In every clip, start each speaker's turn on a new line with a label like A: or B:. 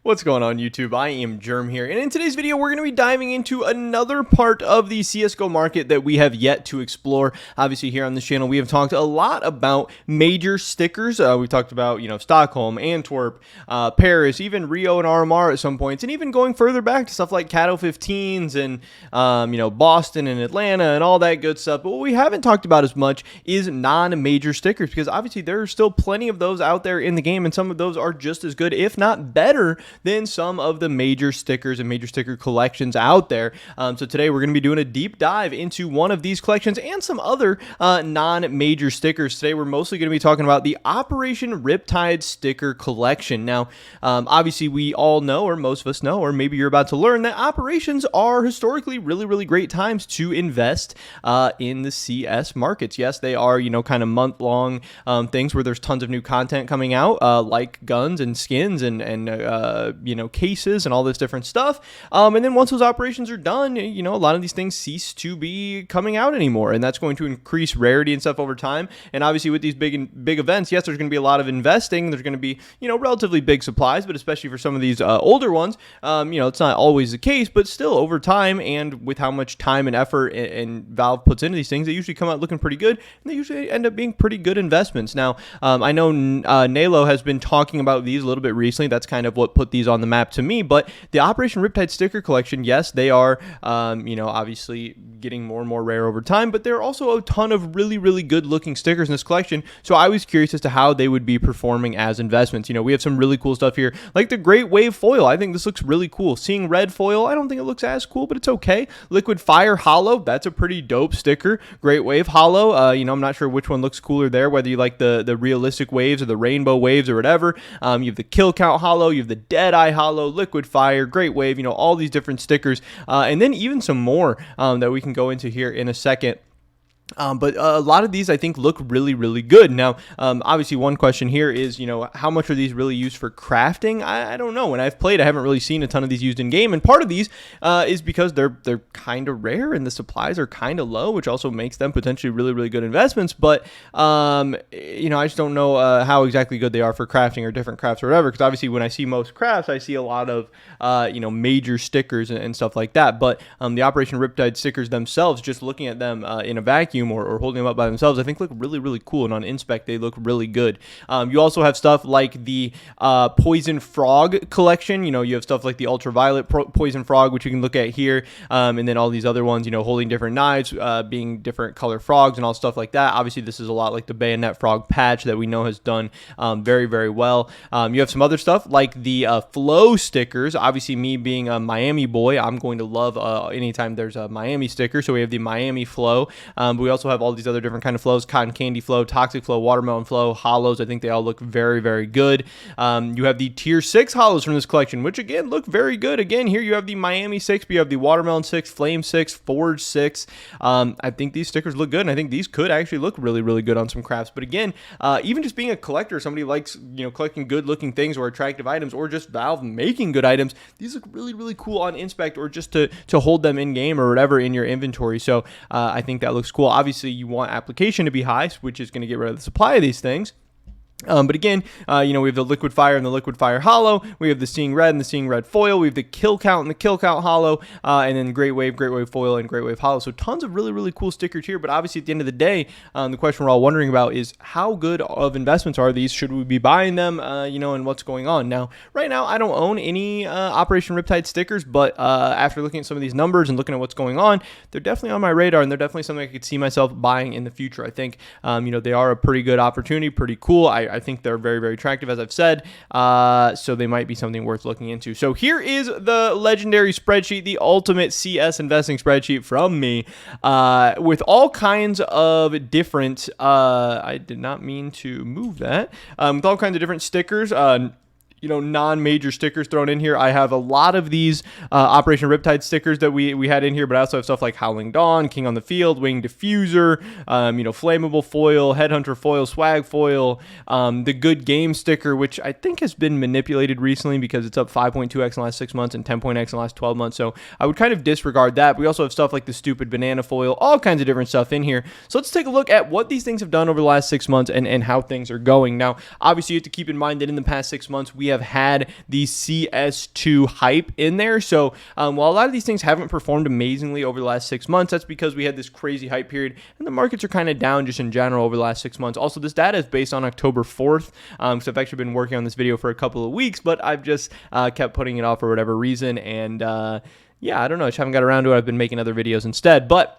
A: What's going on, YouTube? I am Germ here, and in today's video we're going to be diving into another part of the CSGO market that we have yet to explore. Obviously here on this channel we have talked a lot about major stickers. We've talked about, Stockholm, Antwerp, Paris, even Rio and RMR at some points, and even going further back to stuff like Cato 15s and, Boston and Atlanta and all that good stuff. But what we haven't talked about as much is non-major stickers, because obviously there are still plenty of those out there in the game, and some of those are just as good, if not better, than some of the major stickers and major sticker collections out there. So today we're going to be doing a deep dive into one of these collections and some other non-major stickers. Today we're mostly going to be talking about the Operation Riptide sticker collection. Now, obviously we all know, or most of us know, or maybe you're about to learn, that operations are historically really great times to invest in the CS markets. Yes, they are, kind of month-long things where there's tons of new content coming out, like guns and skins and cases and all this different stuff. And then once those operations are done, a lot of these things cease to be coming out anymore, and that's going to increase rarity and stuff over time. And obviously with these big events, yes, there's going to be a lot of investing. There's going to be, relatively big supplies, but especially for some of these older ones, it's not always the case, but still over time and with how much time and effort and Valve puts into these things, they usually come out looking pretty good, and they usually end up being pretty good investments. Now, I know Nalo has been talking about these a little bit recently. That's kind of what put these on the map to me. But the Operation Riptide sticker collection, yes, they are, obviously getting more and more rare over time, but there are also a ton of really good looking stickers in this collection. So I was curious as to how they would be performing as investments. We have some really cool stuff here, like the Great Wave foil. I think this looks really cool. Seeing red foil, I don't think it looks as cool, but it's okay. Liquid Fire Hollow, that's a pretty dope sticker. Great Wave Hollow, I'm not sure which one looks cooler there, whether you like the realistic waves or the rainbow waves or whatever. You have the Kill Count Hollow, you have the Deadeye Hollow, Liquid Fire, Great Wave, all these different stickers, and then even some more that we can go into here in a second. But a lot of these I think look really good. Now, obviously one question here is, how much are these really used for crafting? I don't know. When I've played, I haven't really seen a ton of these used in game, and part of these is because they're kind of rare and the supplies are kind of low, which also makes them potentially really good investments. But I just don't know how exactly good they are for crafting or different crafts or whatever. Because obviously when I see most crafts, I see a lot of major stickers and stuff like that. But the Operation Riptide stickers themselves, just looking at them in a vacuum, or holding them up by themselves, I think look really cool, and on inspect they look really good. You also have stuff like the Poison Frog collection. You have stuff like the Ultraviolet Poison Frog, which you can look at here, and then all these other ones, holding different knives, being different color frogs and all stuff like that. Obviously this is a lot like the Bayonet Frog patch that we know has done very well. You have some other stuff like the Flow stickers. Obviously me being a Miami boy, I'm going to love anytime there's a Miami sticker, so we have the Miami Flow. We also have all these other different kind of flows: Cotton Candy Flow, Toxic Flow, Watermelon Flow, Hollows. I think they all look very good. You have the Tier 6 Hollows from this collection, which again look very good. Again, here you have the Miami 6, but you have the Watermelon 6, Flame 6, Forge 6. I think these stickers look good, and I think these could actually look really good on some crafts. But again, even just being a collector, somebody who likes collecting good looking things or attractive items, or just Valve making good items, these look really cool on inspect, or just to hold them in game or whatever in your inventory. So I think that looks cool. Obviously you want application to be high, which is going to get rid of the supply of these things. But again, we have the Liquid Fire and the Liquid Fire Hollow. We have the Seeing Red and the Seeing Red Foil. We have the Kill Count and the Kill Count Hollow, and then Great Wave Foil, and Great Wave Hollow. So tons of really cool stickers here. But obviously at the end of the day, the question we're all wondering about is how good of investments are these? Should we be buying them? And what's going on? Now, right now, I don't own any Operation Riptide stickers, but after looking at some of these numbers and looking at what's going on, they're definitely on my radar, and they're definitely something I could see myself buying in the future. I think, they are a pretty good opportunity, pretty cool. I think they're very attractive, as I've said, so they might be something worth looking into. So here is the legendary spreadsheet, the ultimate CS investing spreadsheet from me, with all kinds of different, I did not mean to move that, with all kinds of different stickers, non-major stickers thrown in here. I have a lot of these Operation Riptide stickers that we had in here, but I also have stuff like Howling Dawn, King on the Field, Wing Diffuser, Flammable Foil, Headhunter Foil, Swag Foil, the Good Game sticker, which I think has been manipulated recently because it's up 5.2x in the last 6 months and 10.x in the last 12 months, so I would kind of disregard that. We also have stuff like the Stupid Banana Foil, all kinds of different stuff in here. So let's take a look at what these things have done over the last 6 months and how things are going. Now, obviously, you have to keep in mind that in the past 6 months, we have had the CS2 hype in there. So while a lot of these things haven't performed amazingly over the last 6 months, that's because we had this crazy hype period, and the markets are kind of down just in general over the last 6 months. Also, this data is based on October 4th, so I've actually been working on this video for a couple of weeks, but I've just kept putting it off for whatever reason, and yeah, I don't know, I just haven't got around to it. I've been making other videos instead, but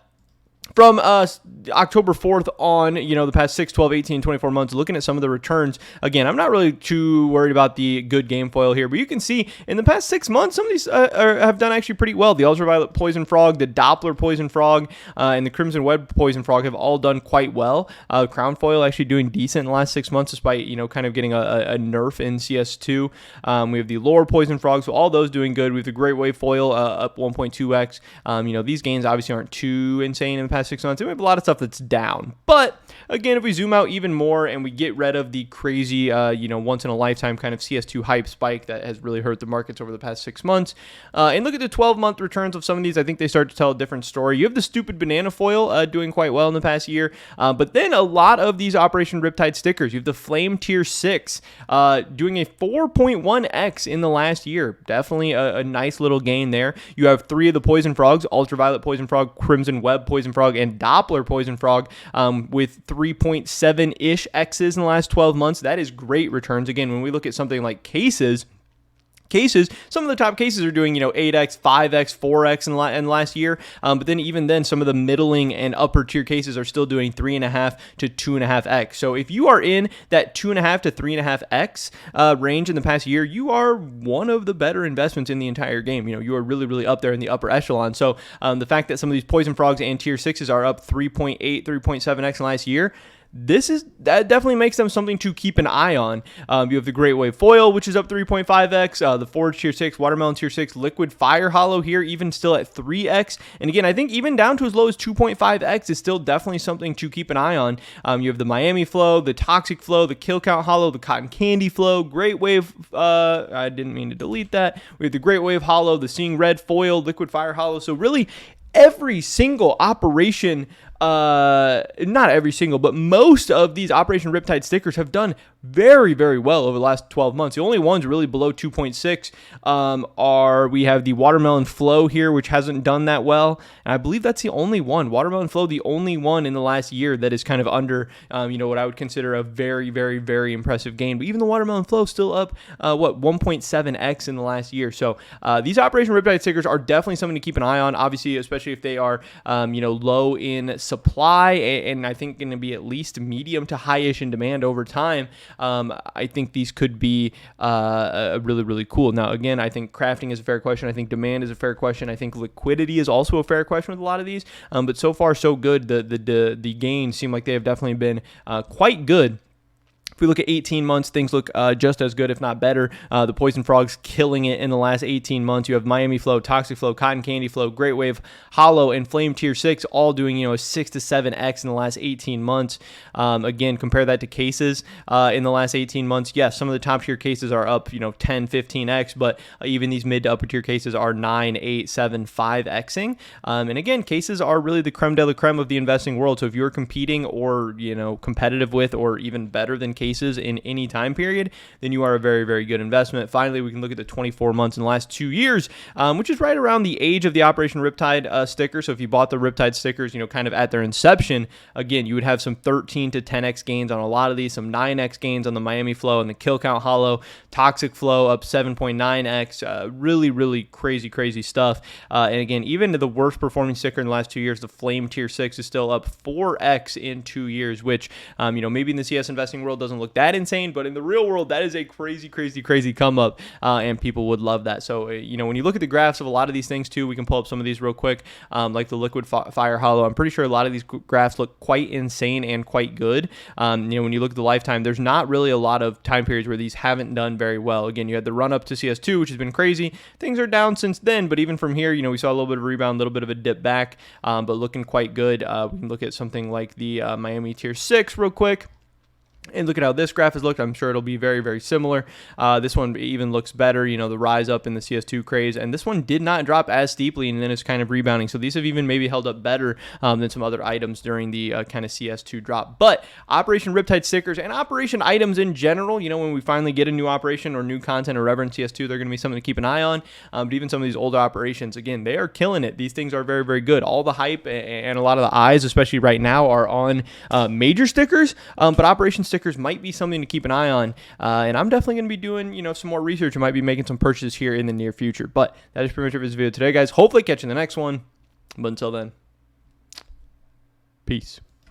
A: from October 4th on, the past 6, 12, 18, 24 months, looking at some of the returns, again, I'm not really too worried about the good game foil here, but you can see in the past 6 months, some of these have done actually pretty well. The Ultraviolet Poison Frog, the Doppler Poison Frog, and the Crimson Web Poison Frog have all done quite well. Crown foil actually doing decent in the last 6 months, despite, kind of getting a nerf in CS2. We have the Lore Poison Frog, so all those doing good. We have the Great Wave Foil up 1.2x. These gains obviously aren't too insane in the past 6 months. And we have a lot of stuff that's down. But again, if we zoom out even more and we get rid of the crazy, once in a lifetime kind of CS2 hype spike that has really hurt the markets over the past 6 months, and look at the 12-month returns of some of these, I think they start to tell a different story. You have the stupid banana foil doing quite well in the past year, but then a lot of these Operation Riptide stickers. You have the Flame Tier 6 doing a 4.1x in the last year. Definitely a nice little gain there. You have 3 of the Poison Frogs, Ultraviolet Poison Frog, Crimson Web Poison Frog, and Doppler Poison Frog with 3.7-ish X's in the last 12 months. That is great returns. Again, when we look at something like cases, some of the top cases are doing 8x, 5x, 4x in the last year, but then even then some of the middling and upper tier cases are still doing 3.5 to 2.5x. So if you are in that 2.5 to 3.5x range in the past year, you are one of the better investments in the entire game. You are really up there in the upper echelon. So the fact that some of these Poison Frogs and Tier 6s are up 3.8, 3.7x in last year, that definitely makes them something to keep an eye on. You have the Great Wave Foil, which is up 3.5x, the Forge Tier 6, Watermelon Tier 6, Liquid Fire Hollow here, even still at 3x. And again, I think even down to as low as 2.5x is still definitely something to keep an eye on. You have the Miami Flow, the Toxic Flow, the Kill Count Hollow, the Cotton Candy Flow, Great Wave, I didn't mean to delete that. We have the Great Wave Hollow, the Seeing Red Foil, Liquid Fire Hollow. So really, every single operation, not every single, but most of these Operation Riptide stickers have done very well over the last 12 months. The only ones really below 2.6 we have the Watermelon Flow here, which hasn't done that well. And I believe that's the only one. Watermelon Flow, the only one in the last year that is kind of under, what I would consider a very impressive gain. But even the Watermelon Flow still up, 1.7x in the last year. So these Operation Riptide stickers are definitely something to keep an eye on, obviously, especially if they are, low in supply, and I think going to be at least medium to high-ish in demand over time. I think these could be really cool. Now, again, I think crafting is a fair question. I think demand is a fair question. I think liquidity is also a fair question with a lot of these. But so far, so good. The gains seem like they have definitely been quite good. If we look at 18 months, things look just as good, if not better. The Poison Frogs killing it in the last 18 months. You have Miami Flow, Toxic Flow, Cotton Candy Flow, Great Wave, Hollow, and Flame Tier 6 all doing, a 6 to 7x in the last 18 months. Again, compare that to cases in the last 18 months. Yes, some of the top tier cases are up, 10, 15x, but even these mid to upper tier cases are 9, 8, 7, 5xing. And again, cases are really the creme de la creme of the investing world. So if you're competing or, competitive with or even better than cases in any time period, then you are a very good investment. Finally, we can look at the 24 months in the last 2 years, which is right around the age of the Operation Riptide sticker. So if you bought the Riptide stickers, kind of at their inception, again, you would have some 13 to 10x gains on a lot of these, some 9x gains on the Miami Flow and the Kill Count Hollow, Toxic Flow up 7.9x, really crazy stuff. And again, even the worst performing sticker in the last 2 years, the Flame Tier 6 is still up 4x in 2 years, which, maybe in the CS investing world doesn't look that insane, but in the real world, that is a crazy come up, and people would love that. So, when you look at the graphs of a lot of these things too, we can pull up some of these real quick, like the Liquid Fire Hollow. I'm pretty sure a lot of these graphs look quite insane and quite good. When you look at the lifetime, there's not really a lot of time periods where these haven't done very well. Again, you had the run up to CS2, which has been crazy. Things are down since then, but even from here, we saw a little bit of a rebound, a little bit of a dip back, but looking quite good. We can look at something like the Miami Tier 6 real quick. And look at how this graph has looked. I'm sure it'll be very, very similar. This one even looks better, you know, the rise up in the CS2 craze. And this one did not drop as steeply, and then it's kind of rebounding. So these have even maybe held up better than some other items during the kind of CS2 drop. But Operation Riptide stickers and Operation items in general, you know, when we finally get a new operation or new content or whatever in CS2, they're going to be something to keep an eye on. But even some of these older operations, again, they are killing it. These things are very, very good. All the hype and a lot of the eyes, especially right now, are on major stickers. But Operation stickers might be something to keep an eye on, and I'm definitely going to be doing, you know, some more research. I might be making some purchases here in the near future. But that is pretty much it for this video today, guys. Hopefully catch you in the next one, but until then, peace.